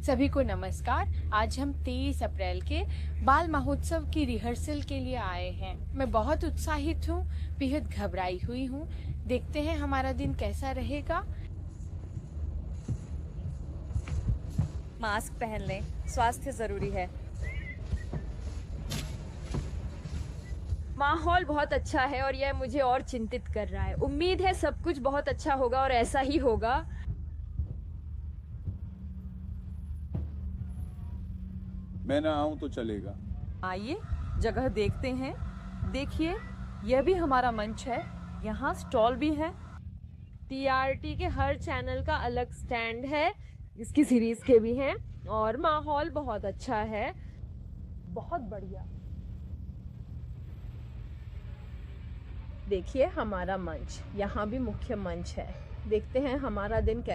सभी को नमस्कार। आज हम 23 अप्रैल के बाल महोत्सव की रिहर्सल के लिए आए हैं। मैं बहुत उत्साहित हूँ, बेहद घबराई हुई हूँ। देखते हैं हमारा दिन कैसा रहेगा। मास्क पहन लें, स्वास्थ्य जरूरी है। माहौल बहुत अच्छा है और यह मुझे और चिंतित कर रहा है। उम्मीद है सब कुछ बहुत अच्छा होगा और ऐसा ही होगा। मैं ना आऊं तो चलेगा। आइए जगह देखते हैं। देखिए, यह भी हमारा मंच है। यहाँ स्टॉल भी है। टीआरटी के हर चैनल का अलग स्टैंड है, इसकी सीरीज के भी हैं और माहौल बहुत अच्छा है। बहुत बढ़िया। देखिए हमारा मंच, यहाँ भी मुख्य मंच है। देखते हैं हमारा दिन कैसा